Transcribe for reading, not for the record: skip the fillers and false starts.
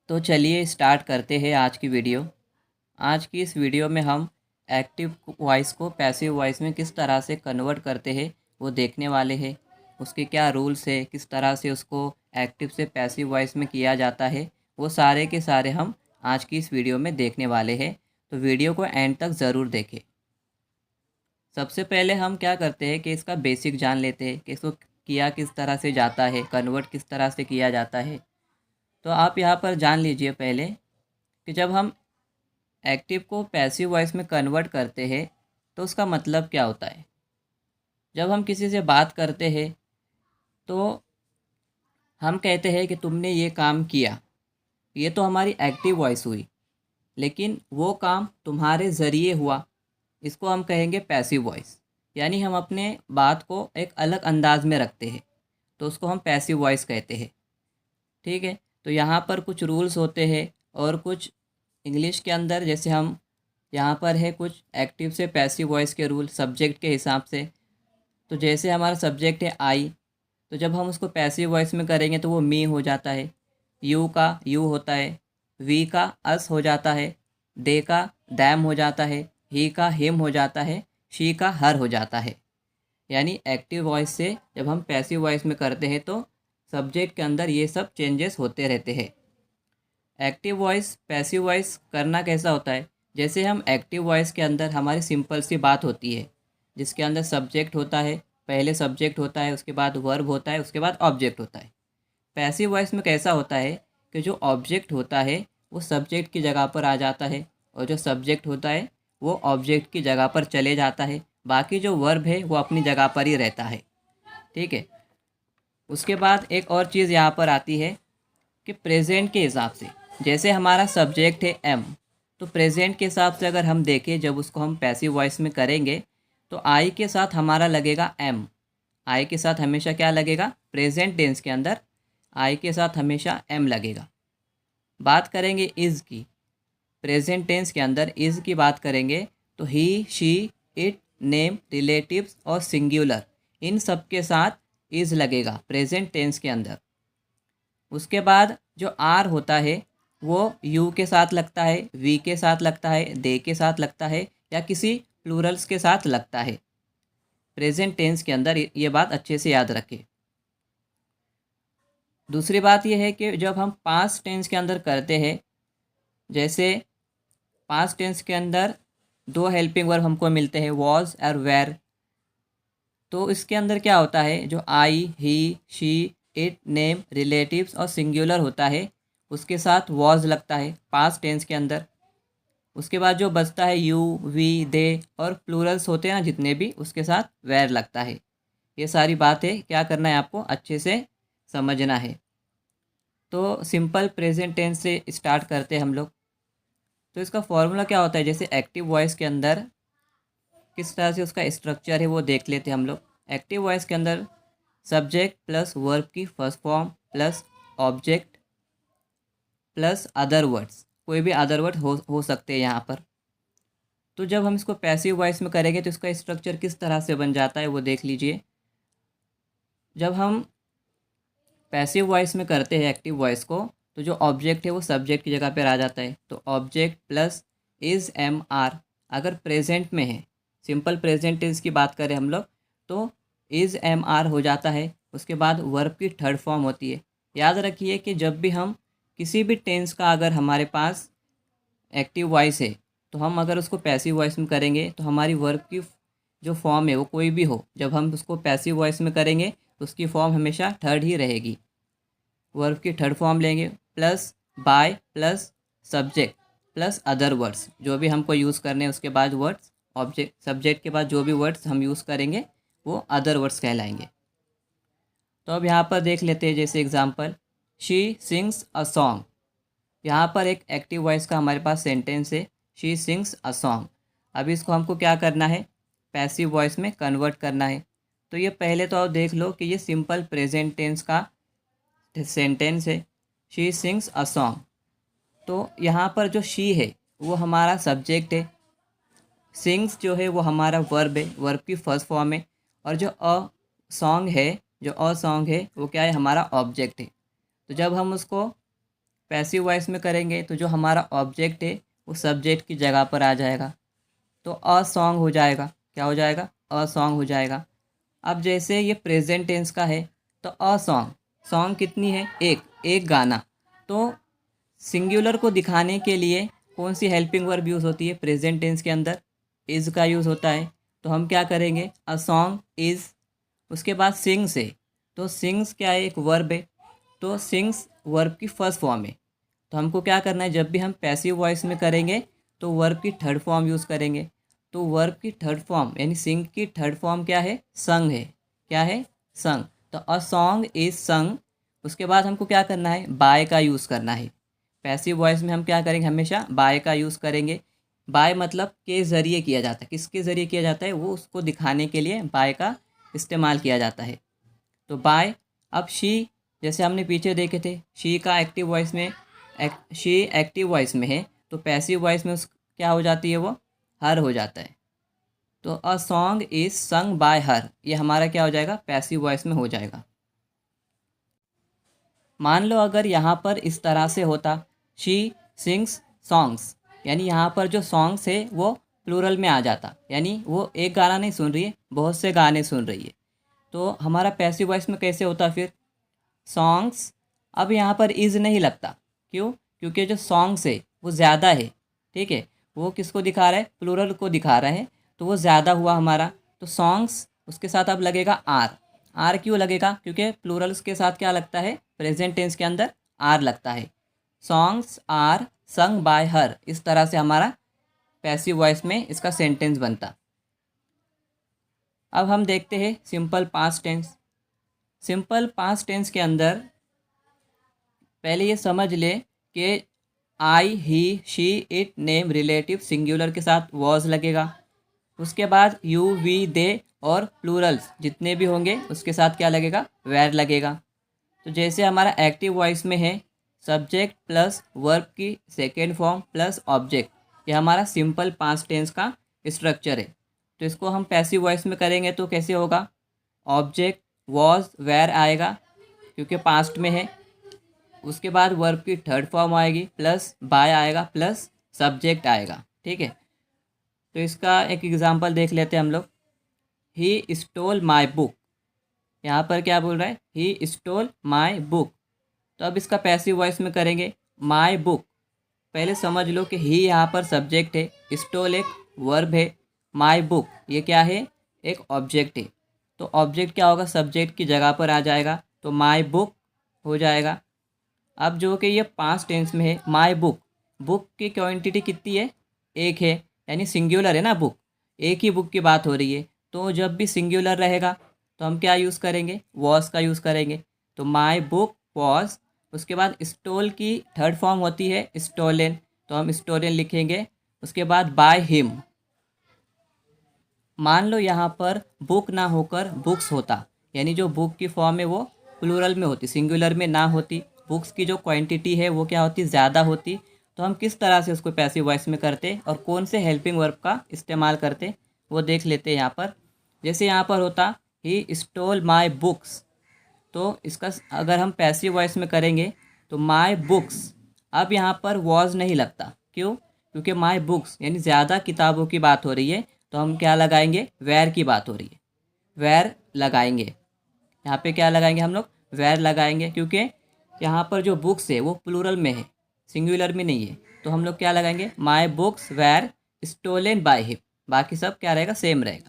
तो चलिए स्टार्ट करते हैं आज की वीडियो। आज की इस वीडियो में हम एक्टिव वॉइस को पैसिव वॉइस में किस तरह से कन्वर्ट करते हैं वो देखने वाले हैं। उसके क्या रूल्स है, किस तरह से उसको एक्टिव से पैसिव वॉइस में किया जाता है, वो सारे के सारे हम आज की इस वीडियो में देखने वाले हैं। तो वीडियो को एंड तक ज़रूर देखें। सबसे पहले हम क्या करते हैं कि इसका बेसिक जान लेते हैं कि इसको किया किस तरह से जाता है, कन्वर्ट किस तरह से किया जाता है। तो आप यहाँ पर जान लीजिए पहले कि जब हम एक्टिव को पैसिव वॉइस में कन्वर्ट करते हैं तो उसका मतलब क्या होता है। जब हम किसी से बात करते हैं तो हम कहते हैं कि तुमने ये काम किया, ये तो हमारी एक्टिव वॉइस हुई, लेकिन वो काम तुम्हारे ज़रिए हुआ, इसको हम कहेंगे पैसिव वॉइस। यानी हम अपने बात को एक अलग अंदाज में रखते हैं, तो उसको हम पैसिव वॉइस कहते हैं। ठीक है, तो यहाँ पर कुछ रूल्स होते हैं और कुछ इंग्लिश के अंदर, जैसे हम यहाँ पर है कुछ एक्टिव से पैसिव वॉइस के रूल सब्जेक्ट के हिसाब से। तो जैसे हमारा सब्जेक्ट है आई, तो जब हम उसको पैसिव वॉइस में करेंगे तो वो मी हो जाता है, यू का यू होता है, वी का अस हो जाता है, दे का दैम हो जाता है, ही का हिम हो जाता है, शी का हर हो जाता है। यानी एक्टिव वॉइस से जब हम पैसिव वॉइस में करते हैं तो सब्जेक्ट के अंदर ये सब चेंजेस होते रहते हैं। एक्टिव वॉइस पैसिव वॉइस करना कैसा होता है, जैसे हम एक्टिव वॉइस के अंदर हमारी सिंपल सी बात होती है जिसके अंदर सब्जेक्ट होता है, पहले सब्जेक्ट होता है, उसके बाद वर्ब होता है, उसके बाद ऑब्जेक्ट होता है। पैसिव वॉइस में कैसा होता है कि जो ऑब्जेक्ट होता है वो सब्जेक्ट की जगह पर आ जाता है और जो सब्जेक्ट होता है वो ऑब्जेक्ट की जगह पर चले जाता है, बाकी जो वर्ब है वो अपनी जगह पर ही रहता है। ठीक है, उसके बाद एक और चीज़ यहाँ पर आती है कि प्रेजेंट के हिसाब से, जैसे हमारा सब्जेक्ट है एम, तो प्रेजेंट के हिसाब से अगर हम देखें जब उसको हम पैसिव वॉइस में करेंगे तो आई के साथ हमारा लगेगा एम। आई के साथ हमेशा क्या लगेगा, प्रेजेंट टेंस के अंदर आई के साथ हमेशा एम लगेगा। बात करेंगे इज़ की, प्रेजेंट टेंस के अंदर इज़ की बात करेंगे तो ही शी इट नेम रिलेटिव्स और सिंगुलर, इन सब के साथ इज़ लगेगा प्रेजेंट टेंस के अंदर। उसके बाद जो आर होता है वो यू के साथ लगता है, वी के साथ लगता है, दे के साथ लगता है या किसी प्लूरल्स के साथ लगता है प्रेजेंट टेंस के अंदर। ये बात अच्छे से याद रखें। दूसरी बात यह है कि जब हम पास्ट टेंस के अंदर करते हैं, जैसे पास्ट टेंस के अंदर दो हेल्पिंग वर्ब हमको मिलते हैं, वॉज और वेर। तो इसके अंदर क्या होता है, जो आई he she it name relatives और सिंगुलर होता है उसके साथ वॉज लगता है पास्ट टेंस के अंदर। उसके बाद जो बचता है यू वी दे और प्लूरल्स होते हैं ना जितने भी, उसके साथ वेर लगता है। ये सारी बातें क्या करना है आपको अच्छे से समझना है। तो सिंपल प्रेजेंट टेंस से स्टार्ट करते हैं हम लोग। तो इसका फॉर्मूला क्या होता है, जैसे एक्टिव वॉइस के अंदर किस तरह से उसका स्ट्रक्चर है वो देख लेते हैं हम लोग। एक्टिव वॉइस के अंदर सब्जेक्ट प्लस वर्ब की first form plus object plus other words, कोई भी अदर वर्ड हो सकते हैं यहाँ पर। तो जब हम इसको पैसिव वॉइस में करेंगे तो इसका स्ट्रक्चर किस तरह से बन जाता है वो देख लीजिए। जब हम पैसिव वॉइस में करते हैं एक्टिव वॉइस को तो जो ऑब्जेक्ट है वो सब्जेक्ट की जगह पर आ जाता है, तो object plus is am are. अगर प्रेजेंट में है, सिंपल प्रेजेंट टेंस की बात करें हम लोग, तो इज़ एम आर हो जाता है। उसके बाद वर्ब की थर्ड फॉर्म होती है। याद रखिए कि जब भी हम किसी भी टेंस का अगर हमारे पास एक्टिव वॉइस है तो हम अगर उसको पैसिव वॉइस में करेंगे तो हमारी वर्ब की जो फॉर्म है वो कोई भी हो, जब हम उसको पैसिव वॉइस में करेंगे तो उसकी फॉर्म हमेशा थर्ड ही रहेगी। वर्ब की थर्ड फॉर्म लेंगे plus by plus subject plus other words, जो भी हमको यूज़ करने हैं उसके बाद वर्ड्स, ऑब्जेक्ट सब्जेक्ट के बाद जो भी वर्ड्स हम यूज़ करेंगे वो अदर वर्ड्स कहलाएंगे। तो अब यहाँ पर देख लेते हैं, जैसे example she sings a song. यहाँ पर एक एक्टिव वॉइस का हमारे पास सेंटेंस है, शी सिंग्स अ सॉन्ग। अब इसको हमको क्या करना है, पैसिव वॉइस में कन्वर्ट करना है। तो ये पहले तो आप देख लो कि ये सिंपल प्रेजेंट टेंस का सेंटेंस है, शी सिंग्स अ सॉन्ग। तो यहाँ पर जो शी है वो हमारा सब्जेक्ट है, सिंग्स जो है वो हमारा वर्ब है, वर्ब की फर्स्ट फॉर्म है, और जो अ सॉन्ग है, जो अ सॉन्ग है वो क्या है, हमारा ऑब्जेक्ट है। तो जब हम उसको पैसिव वॉइस में करेंगे तो जो हमारा ऑब्जेक्ट है वो सब्जेक्ट की जगह पर आ जाएगा, तो अ सॉन्ग हो जाएगा। क्या हो जाएगा? अ सॉन्ग हो जाएगा। अब जैसे ये प्रेजेंट टेंस का है तो अ सॉन्ग, सॉन्ग कितनी है? एक गाना। तो सिंगुलर को दिखाने के लिए कौन सी हेल्पिंग वर्ब यूज़ होती है प्रेजेंट टेंस के अंदर? इज़ का यूज़ होता है। तो हम क्या करेंगे? अ सॉन्ग इज़, उसके बाद सिंग्स है, तो सिंग्स क्या है? एक वर्ब है, तो सिंग्स वर्ब की फर्स्ट फॉर्म है। तो हमको क्या करना है, जब भी हम पैसिव वॉइस में करेंगे तो वर्ब की थर्ड फॉर्म यूज़ करेंगे। तो वर्ब की थर्ड फॉर्म यानी सिंग की थर्ड फॉर्म क्या है? संग है। क्या है? संग। तो अ सॉन्ग इज संग। उसके बाद हमको क्या करना है? बाय का यूज़ करना है। पैसिव वॉइस में हम क्या करेंगे? हमेशा बाय का यूज़ करेंगे। बाय मतलब के ज़रिए किया जाता है। किसके ज़रिए किया जाता है? वो उसको दिखाने के लिए बाय का इस्तेमाल किया जाता है। तो बाय। अब शी, जैसे हमने पीछे देखे थे, शी का एक्टिव वॉइस में शी एक्टिव वॉइस में है, तो पैसिव वॉइस में उस क्या हो जाती है? वो हर हो जाता है। तो अ सॉन्ग इज संग बाय हर, ये हमारा क्या हो जाएगा? पैसिव वॉइस में हो जाएगा। मान लो अगर यहाँ पर इस तरह से होता, शी सिंग्स सॉन्ग्स, यानी यहाँ पर जो सॉन्ग्स है वो प्लूरल में आ जाता, यानी वो एक गाना नहीं सुन रही है, बहुत से गाने सुन रही है। तो हमारा पैसिव वॉइस में कैसे होता फिर? सॉन्ग्स। अब यहाँ पर इज़ नहीं लगता, क्यों? क्योंकि जो सॉन्ग्स है वो ज़्यादा है, ठीक है। वो किसको दिखा रहा है? प्लूरल को दिखा रहा है, तो वो ज़्यादा हुआ हमारा। तो सॉन्ग्स, उसके साथ अब लगेगा आर। आर क्यों लगेगा? क्योंकि प्लूरल्स के साथ क्या लगता है? प्रेजेंट टेंस के अंदर आर लगता है। Songs are sung by her, इस तरह से हमारा पैसिव वॉइस में इसका सेंटेंस बनता। अब हम देखते हैं simple past tense. Simple past tense के अंदर पहले ये समझ ले कि I, he, she, it, name, relative singular के साथ वॉज लगेगा। उसके बाद यू, वी, दे और प्लूरल्स जितने भी होंगे उसके साथ क्या लगेगा? वेर लगेगा। तो जैसे हमारा एक्टिव वॉइस में है सब्जेक्ट प्लस वर्ब की सेकेंड फॉर्म प्लस ऑब्जेक्ट, ये हमारा सिंपल पास्ट टेंस का स्ट्रक्चर है। तो इसको हम पैसिव वॉइस में करेंगे तो कैसे होगा? ऑब्जेक्ट वॉज वेर आएगा क्योंकि पास्ट में है। उसके बाद वर्ब की थर्ड फॉर्म आएगी प्लस बाय आएगा प्लस सब्जेक्ट आएगा, ठीक है। तो इसका एक एग्जांपल देख लेते हैं हम लोग। ही स्टोल माई बुक, यहाँ पर क्या बोल रहा है? He stole my book. तो अब इसका पैसिव वॉइस में करेंगे माई बुक। पहले समझ लो कि ही यहाँ पर सब्जेक्ट है, स्टोल एक वर्ब है, माई बुक ये क्या है? एक ऑब्जेक्ट है। तो ऑब्जेक्ट क्या होगा? सब्जेक्ट की जगह पर आ जाएगा, तो माई बुक हो जाएगा। अब जो कि ये पास्ट टेंस में है माई बुक, बुक की क्वांटिटी कितनी है? एक है, यानी सिंगुलर है ना बुक, एक ही बुक की बात हो रही है। तो जब भी सिंगुलर रहेगा तो हम क्या यूज़ करेंगे? वॉज का यूज़ करेंगे। तो माई बुक वॉज। उसके बाद स्टोल की थर्ड फॉर्म होती है स्टोलन, तो हम स्टोलन लिखेंगे। उसके बाद बाय हिम। मान लो यहाँ पर बुक ना होकर बुक्स होता, यानी जो बुक की फॉर्म है वो प्लूरल में होती, सिंगुलर में ना होती, बुक्स की जो क्वांटिटी है वो क्या होती? ज़्यादा होती। तो हम किस तरह से उसको पैसिव वॉइस में करते और कौन से हेल्पिंग वर्ब का इस्तेमाल करते वो देख लेते हैं यहाँ पर। जैसे यहाँ पर होता ही स्टोल माई बुक्स, तो इसका अगर हम पैसिव वॉइस में करेंगे तो माई बुक्स। अब यहाँ पर वॉज नहीं लगता, क्यों? क्योंकि माई बुक्स यानी ज़्यादा किताबों की बात हो रही है, तो हम क्या लगाएंगे? वेर की बात हो रही है, वेर लगाएंगे। यहाँ पे क्या लगाएंगे हम लोग? वेर लगाएंगे, क्योंकि यहाँ पर जो बुक्स है वो प्लूरल में है, सिंगुलर में नहीं है। तो हम लोग क्या लगाएंगे? My books were stolen by him. बाकी सब क्या रहेगा? सेम रहेगा।